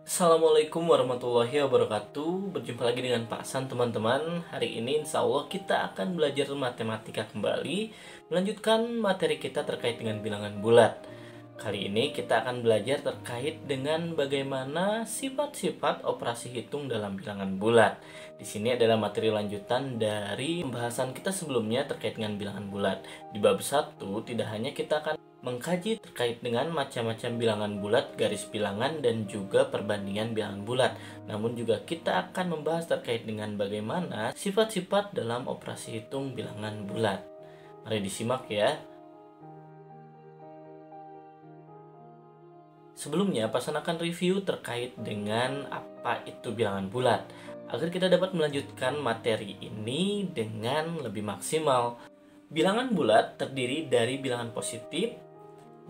Assalamualaikum warahmatullahi wabarakatuh. Berjumpa lagi dengan Pak San, teman-teman. Hari ini insya Allah kita akan belajar matematika kembali, melanjutkan materi kita terkait dengan bilangan bulat. Kali ini kita akan belajar terkait dengan bagaimana sifat-sifat operasi hitung dalam bilangan bulat. Di sini adalah materi lanjutan dari pembahasan kita sebelumnya terkait dengan bilangan bulat. Di bab 1 tidak hanya kita akan mengkaji terkait dengan macam-macam bilangan bulat, garis bilangan, dan juga perbandingan bilangan bulat. Namun juga kita akan membahas terkait dengan bagaimana sifat-sifat dalam operasi hitung bilangan bulat. Mari disimak ya. Sebelumnya, Pasan akan review terkait dengan apa itu bilangan bulat, agar kita dapat melanjutkan materi ini dengan lebih maksimal. Bilangan bulat terdiri dari bilangan positif,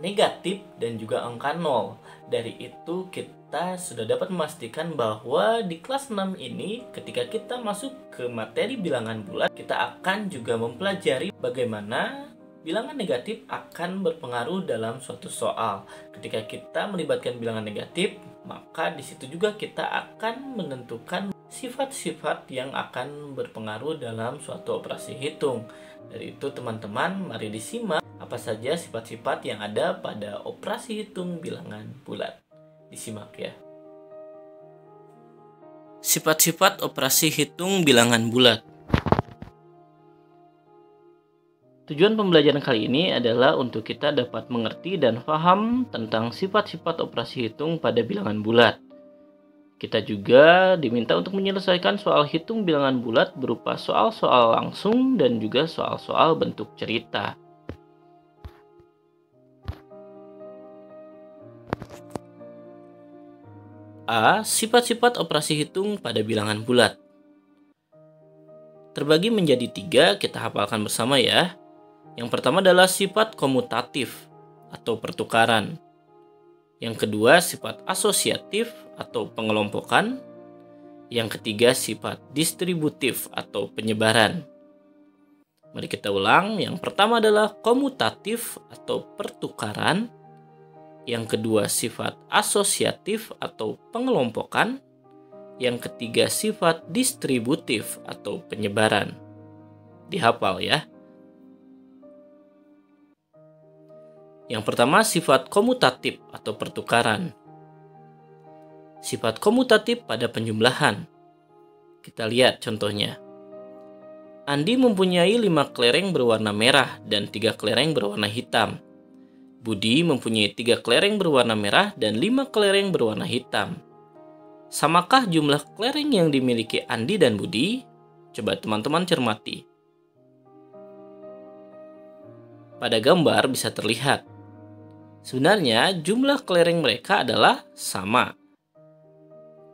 negatif, dan juga angka 0. Dari itu kita sudah dapat memastikan bahwa di kelas 6 ini ketika kita masuk ke materi bilangan bulat, kita akan juga mempelajari bagaimana bilangan negatif akan berpengaruh dalam suatu soal. Ketika kita melibatkan bilangan negatif, maka di situ juga kita akan menentukan sifat-sifat yang akan berpengaruh dalam suatu operasi hitung. Dari itu teman-teman, mari disimak apa saja sifat-sifat yang ada pada operasi hitung bilangan bulat. Disimak ya. Sifat-sifat operasi hitung bilangan bulat. Tujuan pembelajaran kali ini adalah untuk kita dapat mengerti dan paham tentang sifat-sifat operasi hitung pada bilangan bulat. Kita juga diminta untuk menyelesaikan soal hitung bilangan bulat berupa soal-soal langsung dan juga soal-soal bentuk cerita. A. Sifat-sifat operasi hitung pada bilangan bulat. Terbagi menjadi 3, kita hafalkan bersama ya. Yang pertama adalah sifat komutatif atau pertukaran. Yang kedua sifat asosiatif atau pengelompokan. Yang ketiga sifat distributif atau penyebaran. Mari kita ulang. Yang pertama adalah komutatif atau pertukaran. Yang kedua sifat asosiatif atau pengelompokan. Yang ketiga sifat distributif atau penyebaran. Dihafal ya. Yang pertama sifat komutatif atau pertukaran. Sifat komutatif pada penjumlahan. Kita lihat contohnya. Andi mempunyai 5 kelereng berwarna merah dan 3 kelereng berwarna hitam. Budi mempunyai 3 kelereng berwarna merah dan 5 kelereng berwarna hitam. Samakah jumlah kelereng yang dimiliki Andi dan Budi? Coba teman-teman cermati. Pada gambar bisa terlihat. Sebenarnya jumlah kelereng mereka adalah sama.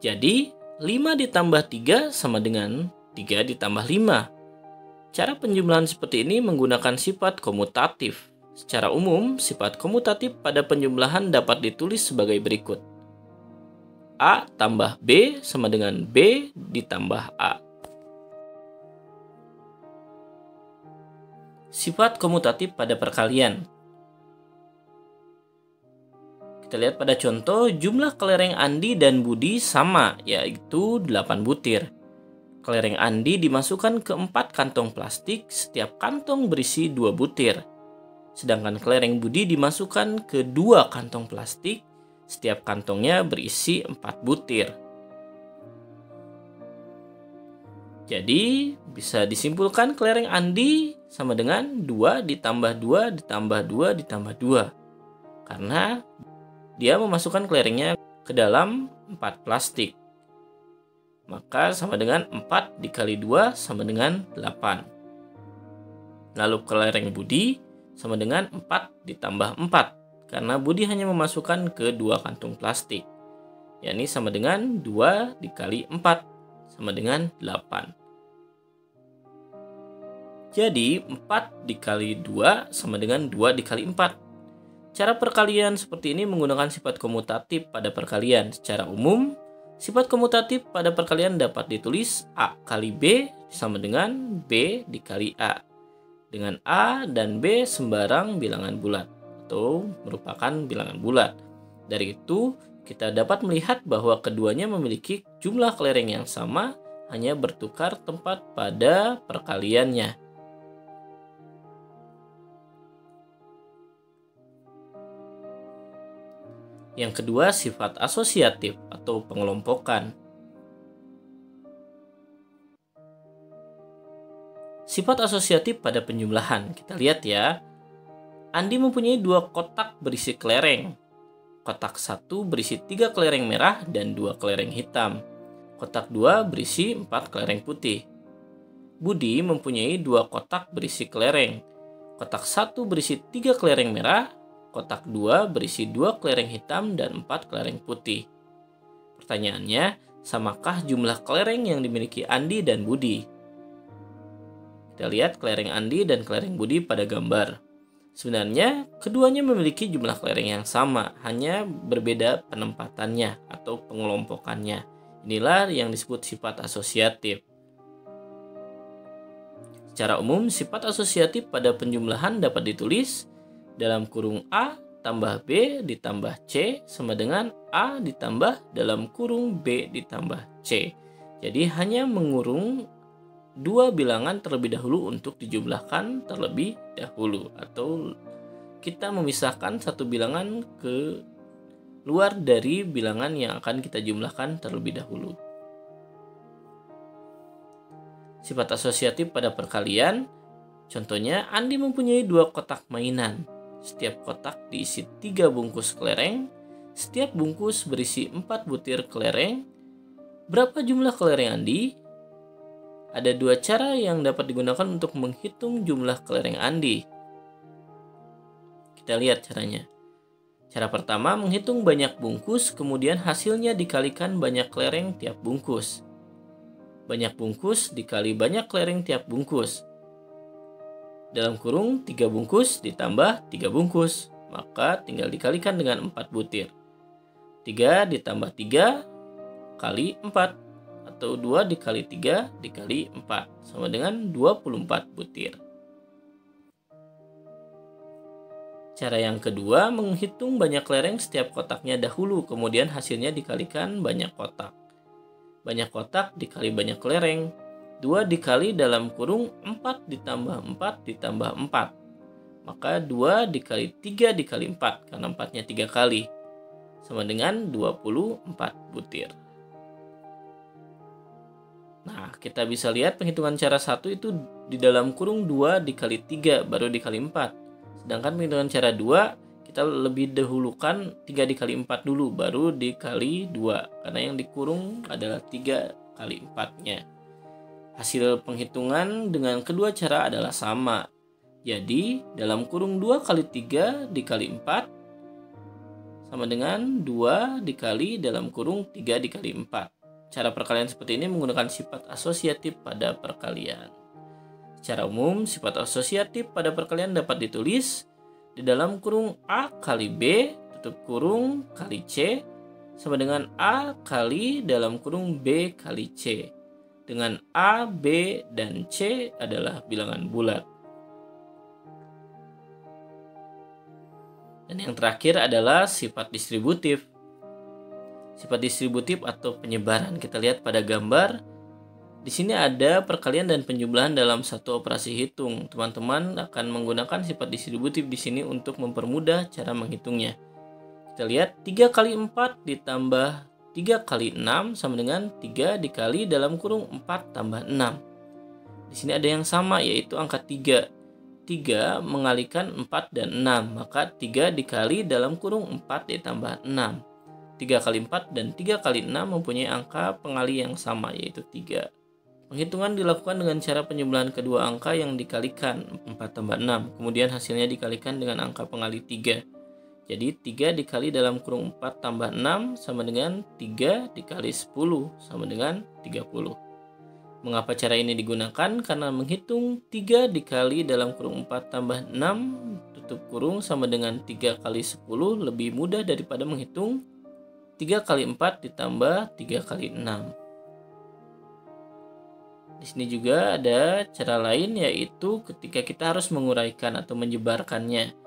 Jadi 5 ditambah 3 sama dengan 3 ditambah 5. Cara penjumlahan seperti ini menggunakan sifat komutatif. Secara umum, sifat komutatif pada penjumlahan dapat ditulis sebagai berikut. A tambah B sama dengan B ditambah A. Sifat komutatif pada perkalian. Kita lihat pada contoh, jumlah kelereng Andi dan Budi sama, yaitu 8 butir. Kelereng Andi dimasukkan ke 4 kantong plastik, setiap kantong berisi 2 butir. Sedangkan kelereng Budi dimasukkan ke 2 kantong plastik, setiap kantongnya berisi 4 butir. Jadi bisa disimpulkan kelereng Andi sama dengan 2 ditambah 2 ditambah 2 ditambah 2. Karena dia memasukkan kelerengnya ke dalam 4 plastik. Maka sama dengan 4 dikali 2 sama dengan 8. Lalu kelereng Budi sama dengan 4 ditambah 4. Karena Budi hanya memasukkan ke 2 kantung plastik. Yakni sama dengan 2 dikali 4 sama dengan 8. Jadi 4 dikali 2 sama dengan 2 dikali 4. Cara perkalian seperti ini menggunakan sifat komutatif pada perkalian. Secara umum, sifat komutatif pada perkalian dapat ditulis A kali B sama dengan B dikali A. Dengan A dan B sembarang bilangan bulat atau merupakan bilangan bulat. Dari itu, Kita dapat melihat bahwa keduanya memiliki jumlah kelereng yang sama, hanya bertukar tempat pada perkaliannya. Yang kedua, sifat asosiatif atau pengelompokan. Sifat asosiatif pada penjumlahan. Kita lihat ya. Andi mempunyai 2 kotak berisi kelereng. Kotak 1 berisi 3 kelereng merah dan 2 kelereng hitam. Kotak 2 berisi 4 kelereng putih. Budi mempunyai 2 kotak berisi kelereng. Kotak 1 berisi 3 kelereng merah, kotak 2 berisi 2 kelereng hitam dan 4 kelereng putih. Pertanyaannya, samakah jumlah kelereng yang dimiliki Andi dan Budi? Kita lihat kelereng Andi dan kelereng Budi pada gambar. Sebenarnya, keduanya memiliki jumlah kelereng yang sama, hanya berbeda penempatannya atau pengelompokannya. Inilah yang disebut sifat asosiatif. Secara umum, sifat asosiatif pada penjumlahan dapat ditulis dalam kurung A tambah B ditambah C sama dengan A ditambah dalam kurung B ditambah C. Jadi hanya mengurung 2 bilangan terlebih dahulu untuk dijumlahkan terlebih dahulu, atau kita memisahkan satu bilangan ke luar dari bilangan yang akan kita jumlahkan terlebih dahulu. Sifat asosiatif pada perkalian, contohnya Andi mempunyai 2 kotak mainan. Setiap kotak diisi 3 bungkus kelereng, setiap bungkus berisi 4 butir kelereng. Berapa jumlah kelereng Andi? Ada 2 cara yang dapat digunakan untuk menghitung jumlah kelereng Andi. Kita lihat caranya. Cara pertama, menghitung banyak bungkus, kemudian hasilnya dikalikan banyak kelereng tiap bungkus. Banyak bungkus dikali banyak kelereng tiap bungkus. Dalam kurung 3 bungkus ditambah 3 bungkus, maka tinggal dikalikan dengan 4 butir. 3 ditambah 3 kali 4. Atau 2 dikali 3 dikali 4 sama dengan 24 butir. Cara yang kedua, menghitung banyak kelereng setiap kotaknya dahulu, kemudian hasilnya dikalikan banyak kotak. Banyak kotak dikali banyak kelereng. 2 dikali dalam kurung 4 ditambah 4 ditambah 4. Maka 2 dikali 3 dikali 4, karena 4-nya 3 kali, sama dengan 24 butir. Nah, kita bisa lihat penghitungan cara 1 itu di dalam kurung 2 dikali 3 baru dikali 4. Sedangkan penghitungan cara 2 kita lebih dahulukan 3 dikali 4 dulu baru dikali 2. Karena yang dikurung adalah 3 kali 4-nya. Hasil penghitungan dengan kedua cara adalah sama. Jadi, dalam kurung 2 kali 3 dikali 4 sama dengan 2 dikali dalam kurung 3 dikali 4. Cara perkalian seperti ini menggunakan sifat asosiatif pada perkalian. Secara umum, sifat asosiatif pada perkalian dapat ditulis di dalam kurung A kali B, tutup kurung kali C, sama dengan A kali dalam kurung B kali C. Dengan A, B, dan C adalah bilangan bulat. Dan yang terakhir adalah sifat distributif. Sifat distributif atau penyebaran. Kita lihat pada gambar. Di sini ada perkalian dan penjumlahan dalam satu operasi hitung. Teman-teman akan menggunakan sifat distributif di sini untuk mempermudah cara menghitungnya. Kita lihat 3 kali 4 ditambah 3 kali 6 sama dengan 3 dikali dalam kurung 4 tambah 6. Di sini ada yang sama, yaitu angka 3. 3 mengalikan 4 dan 6, maka 3 dikali dalam kurung 4 ditambah 6. 3 kali 4 dan 3 kali 6 mempunyai angka pengali yang sama, yaitu 3. Penghitungan dilakukan dengan cara penjumlahan kedua angka yang dikalikan 4 tambah 6. Kemudian hasilnya dikalikan dengan angka pengali 3. Jadi 3 dikali dalam kurung 4 tambah 6 sama dengan 3 dikali 10 sama dengan 30. Mengapa cara ini digunakan? Karena menghitung 3 dikali dalam kurung 4 tambah 6 tutup kurung sama dengan 3 kali 10 lebih mudah daripada menghitung 3 kali 4 ditambah 3 kali 6. Di sini juga ada cara lain, yaitu ketika kita harus menguraikan atau menyebarkannya.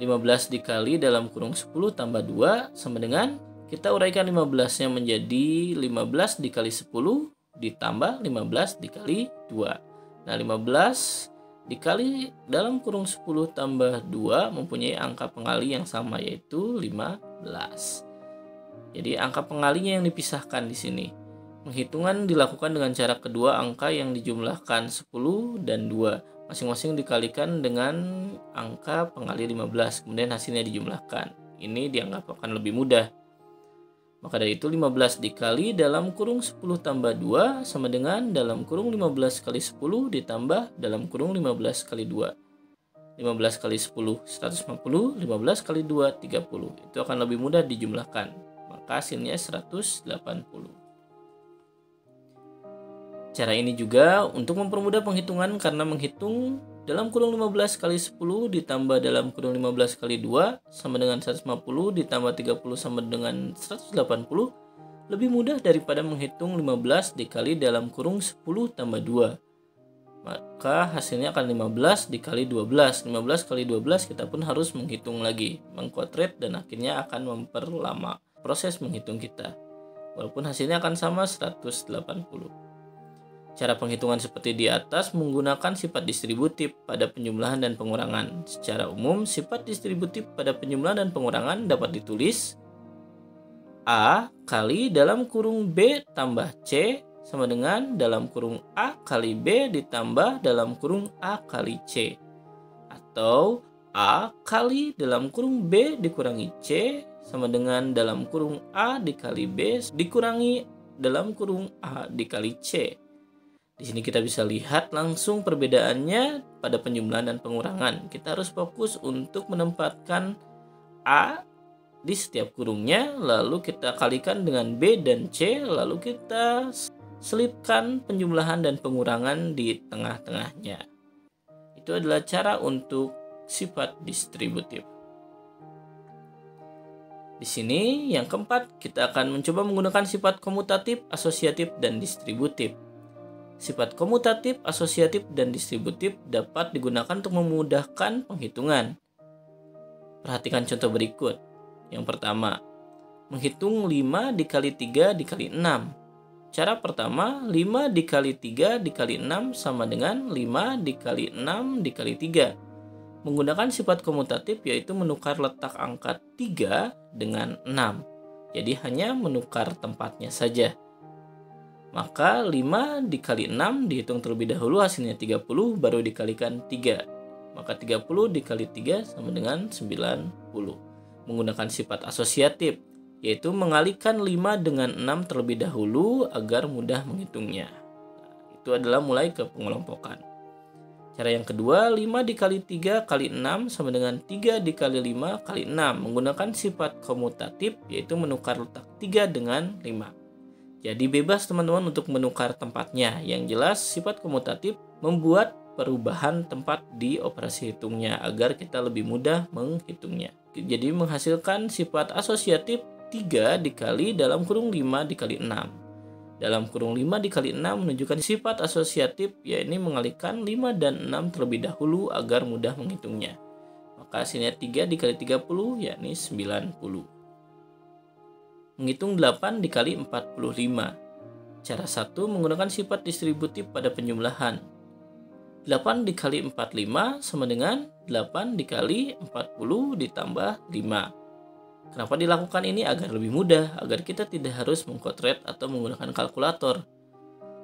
15 dikali dalam kurung 10 tambah 2 sama dengan Kita uraikan 15-nya menjadi 15 dikali 10 ditambah 15 dikali 2. Nah, 15 dikali dalam kurung 10 tambah 2 mempunyai angka pengali yang sama, yaitu 15. Jadi angka pengalinya yang dipisahkan di sini. Penghitungan dilakukan dengan cara kedua angka yang dijumlahkan 10 dan 2. Masing-masing dikalikan dengan angka pengali 15, kemudian hasilnya dijumlahkan. Ini dianggap akan lebih mudah. Maka dari itu 15 dikali dalam kurung 10 tambah 2 sama dengan dalam kurung 15 kali 10 ditambah dalam kurung 15 kali 2. 15 kali 10, 150, 15 kali 2, 30. Itu akan lebih mudah dijumlahkan. Maka hasilnya 180. Cara ini juga untuk mempermudah penghitungan karena menghitung dalam kurung 15 kali 10 ditambah dalam kurung 15 kali 2 sama dengan 150 ditambah 30 sama dengan 180 lebih mudah daripada menghitung 15 dikali dalam kurung 10 tambah 2. Maka hasilnya akan 15 dikali 12. 15 kali 12 kita pun harus menghitung lagi, mengkotret, dan akhirnya akan memperlama proses menghitung kita. Walaupun hasilnya akan sama 180. Cara penghitungan seperti di atas menggunakan sifat distributif pada penjumlahan dan pengurangan. Secara umum, sifat distributif pada penjumlahan dan pengurangan dapat ditulis A kali dalam kurung B tambah C sama dengan dalam kurung A kali B ditambah dalam kurung A kali C. Atau A kali dalam kurung B dikurangi C sama dengan dalam kurung A dikali B dikurangi dalam kurung A dikali C. Di sini kita bisa lihat langsung perbedaannya pada penjumlahan dan pengurangan. Kita harus fokus untuk menempatkan A di setiap kurungnya, lalu kita kalikan dengan B dan C, lalu kita selipkan penjumlahan dan pengurangan di tengah-tengahnya. Itu adalah cara untuk sifat distributif. Di sini yang keempat, kita akan mencoba menggunakan sifat komutatif, asosiatif, dan distributif. Sifat komutatif, asosiatif, dan distributif dapat digunakan untuk memudahkan penghitungan. Perhatikan contoh berikut. Yang pertama, menghitung 5 dikali 3 dikali 6. Cara pertama, 5 dikali 3 dikali 6 sama dengan 5 dikali 6 dikali 3. Menggunakan sifat komutatif yaitu menukar letak angka 3 dengan 6. Jadi hanya menukar tempatnya saja. Maka 5 dikali 6 dihitung terlebih dahulu, hasilnya 30, baru dikalikan 3. Maka 30 dikali 3 sama dengan 90. Menggunakan sifat asosiatif, yaitu mengalihkan 5 dengan 6 terlebih dahulu agar mudah menghitungnya. Nah, itu adalah mulai ke pengelompokan. Cara yang kedua, 5 dikali 3 kali 6 sama dengan 3 dikali 5 kali 6. Menggunakan sifat komutatif, yaitu menukar letak 3 dengan 5. Jadi bebas teman-teman untuk menukar tempatnya. Yang jelas sifat komutatif membuat perubahan tempat di operasi hitungnya agar kita lebih mudah menghitungnya. Jadi menghasilkan sifat asosiatif 3 dikali dalam kurung 5 dikali 6. Dalam kurung 5 dikali 6 menunjukkan sifat asosiatif, yaitu mengalihkan 5 dan 6 terlebih dahulu agar mudah menghitungnya. Maka hasilnya 3 dikali 30 yakni 90. Menghitung 8 dikali 45. Cara 1 menggunakan sifat distributif pada penjumlahan. 8 dikali 45 sama dengan 8 dikali 40 ditambah 5. Kenapa dilakukan ini? Agar lebih mudah, agar kita tidak harus mengkotret atau menggunakan kalkulator.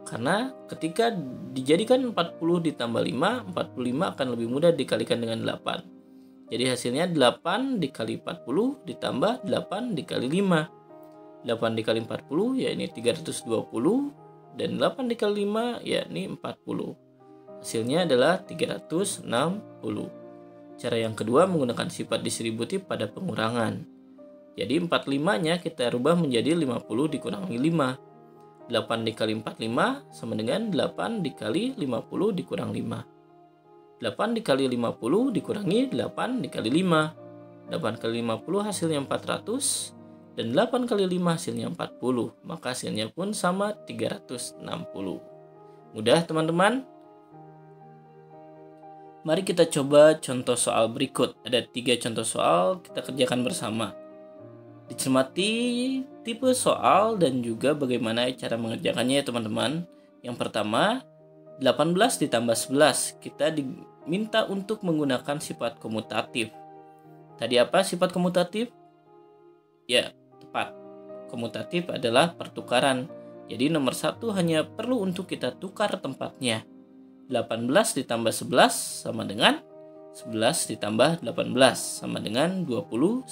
Karena ketika dijadikan 40 ditambah 5, 45 akan lebih mudah dikalikan dengan 8. Jadi hasilnya 8 dikali 40 ditambah 8 dikali 5. 8 dikali 40 yakni 320 dan 8 dikali 5 yakni 40. Hasilnya adalah 360. Cara yang kedua menggunakan sifat distributif pada pengurangan. Jadi 45-nya kita rubah menjadi 50 dikurangi 5. 8 dikali 45 sama dengan 8 dikali 50 dikurang 5. 8 dikali 50 dikurangi 8 dikali 5. 8 kali 50 hasilnya 400. Dan 8 kali 5 hasilnya 40. Maka hasilnya pun sama 360. Mudah teman-teman? Mari kita coba contoh soal berikut. Ada 3 contoh soal, kita kerjakan bersama. Dicermati tipe soal dan juga bagaimana cara mengerjakannya ya teman-teman. Yang pertama, 18 ditambah 11. Kita diminta untuk menggunakan sifat komutatif. Tadi apa sifat komutatif? Ya, tepat. Komutatif adalah pertukaran. Jadi nomor 1 hanya perlu untuk kita tukar tempatnya. 18 ditambah 11 sama dengan 11 ditambah 18 sama dengan 29.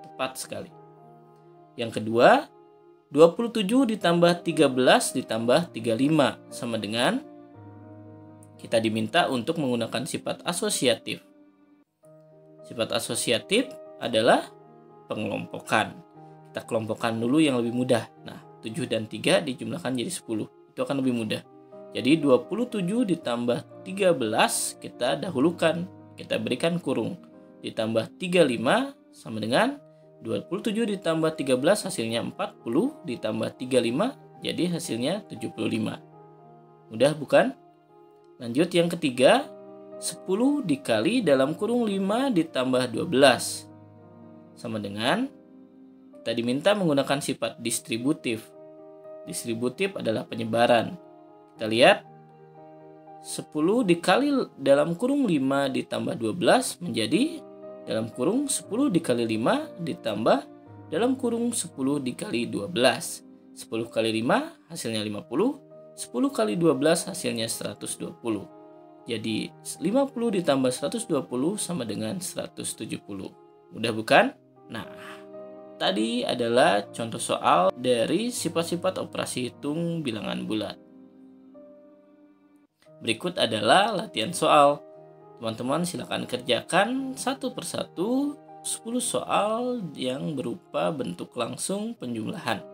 Tepat sekali. Yang kedua, 27 ditambah 13 ditambah 35 sama dengan, kita diminta untuk menggunakan sifat asosiatif. Sifat asosiatif adalah pengelompokan. Kita kelompokkan dulu yang lebih mudah. Nah, 7 dan 3 dijumlahkan jadi 10. Itu akan lebih mudah. Jadi 27 ditambah 13 kita dahulukan. Kita berikan kurung. Ditambah 35 sama dengan 27 ditambah 13 hasilnya 40, ditambah 35 jadi hasilnya 75. Mudah bukan? Lanjut yang ketiga, 10 dikali dalam kurung 5 ditambah 12. Sama dengan, kita diminta menggunakan sifat distributif. Distributif adalah penyebaran. Kita lihat, 10 dikali dalam kurung 5 ditambah 12 menjadi dalam kurung 10 dikali 5 ditambah dalam kurung 10 dikali 12. 10 kali 5 hasilnya 50. 10 kali 12 hasilnya 120. Jadi 50 ditambah 120 sama dengan 170. Mudah bukan? Nah, tadi adalah contoh soal dari sifat-sifat operasi hitung bilangan bulat. Berikut adalah latihan soal. Teman-teman silakan kerjakan satu persatu 10 soal yang berupa bentuk langsung penjumlahan.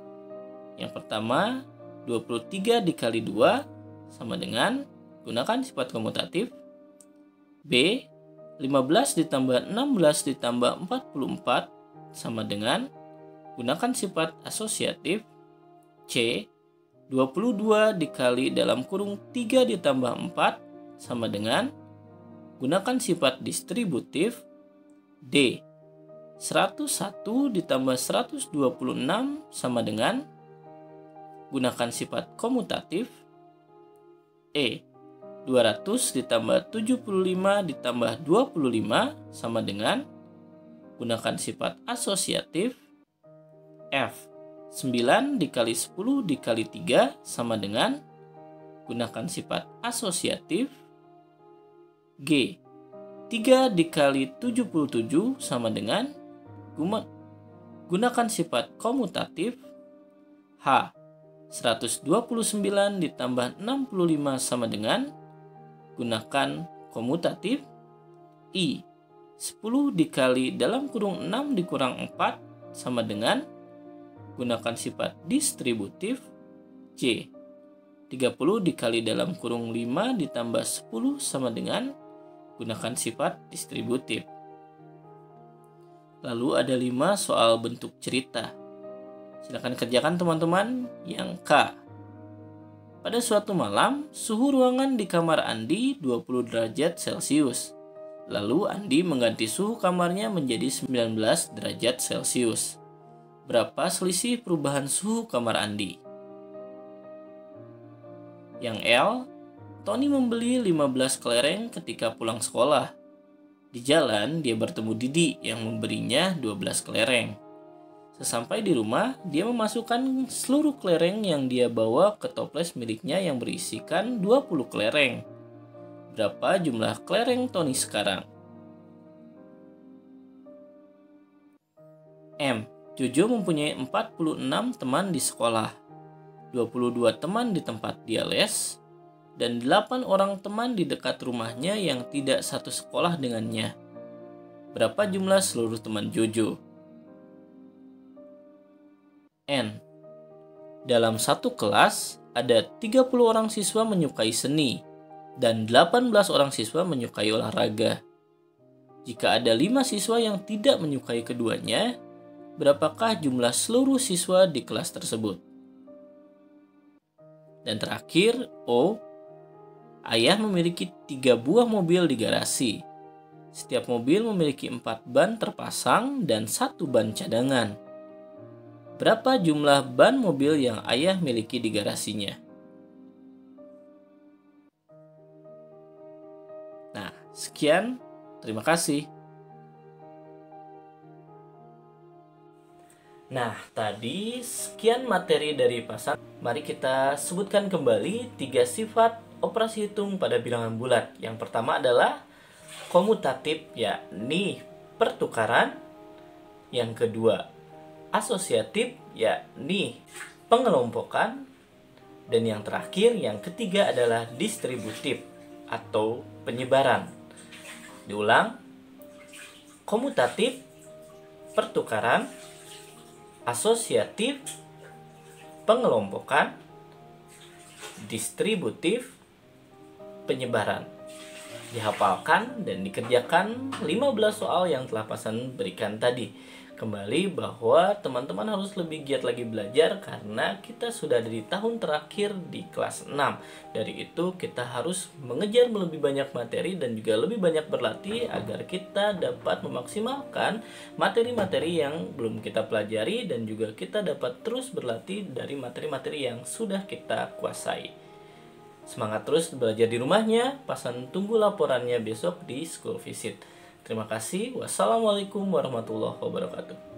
Yang pertama, 23 dikali 2 sama dengan, gunakan sifat komutatif. B, 15 ditambah 16 ditambah 44 sama dengan, gunakan sifat asosiatif. C, 22 dikali dalam kurung 3 ditambah 4 sama dengan, gunakan sifat distributif. D, 101 ditambah 126 sama dengan, gunakan sifat komutatif. E, 200 ditambah 75 ditambah 25 sama dengan, gunakan sifat asosiatif. F, 9 dikali 10 dikali 3 sama dengan, gunakan sifat asosiatif. G, 3 dikali 77 sama dengan, gunakan sifat komutatif. H, 129 ditambah 65 sama dengan, gunakan komutatif. I, 10 dikali dalam kurung 6 dikurang 4 sama dengan, gunakan sifat distributif. J, 30 dikali dalam kurung 5 ditambah 10 sama dengan, gunakan sifat distributif. Lalu ada 5 soal bentuk cerita. Silakan kerjakan teman-teman. Yang K, pada suatu malam suhu ruangan di kamar Andi 20 derajat Celcius. Lalu Andi mengganti suhu kamarnya menjadi 19 derajat Celcius. Berapa selisih perubahan suhu kamar Andi? Yang L, Tony membeli 15 kelereng ketika pulang sekolah. Di jalan, dia bertemu Didi yang memberinya 12 kelereng. Sesampai di rumah, dia memasukkan seluruh kelereng yang dia bawa ke toples miliknya yang berisikan 20 kelereng. Berapa jumlah kelereng Tony sekarang? M, Jojo mempunyai 46 teman di sekolah, 22 teman di tempat dia les, dan 8 orang teman di dekat rumahnya yang tidak satu sekolah dengannya. Berapa jumlah seluruh teman Jojo? N, dalam satu kelas ada 30 orang siswa menyukai seni dan 18 orang siswa menyukai olahraga. Jika ada 5 siswa yang tidak menyukai keduanya, berapakah jumlah seluruh siswa di kelas tersebut? Dan terakhir, O, ayah memiliki 3 buah mobil di garasi. Setiap mobil memiliki 4 ban terpasang dan 1 ban cadangan. Berapa jumlah ban mobil yang ayah miliki di garasinya? Nah, sekian. Terima kasih. Nah, tadi sekian materi dari pasang. Mari kita sebutkan kembali 3 sifat operasi hitung pada bilangan bulat. Yang pertama adalah komutatif, yakni pertukaran. Yang kedua, asosiatif, yakni pengelompokan. Dan yang terakhir, yang ketiga adalah distributif atau penyebaran. Diulang, komutatif, pertukaran, asosiatif, pengelompokan, distributif, penyebaran. Dihafalkan dan dikerjakan 15 soal yang telah Pasan berikan tadi. Kembali bahwa teman-teman harus lebih giat lagi belajar karena kita sudah ada di tahun terakhir di kelas 6. Dari itu kita harus mengejar lebih banyak materi dan juga lebih banyak berlatih agar kita dapat memaksimalkan materi-materi yang belum kita pelajari dan juga kita dapat terus berlatih dari materi-materi yang sudah kita kuasai. Semangat terus belajar di rumahnya. Pasan tunggu laporannya besok di school visit. Terima kasih. Wassalamualaikum warahmatullahi wabarakatuh.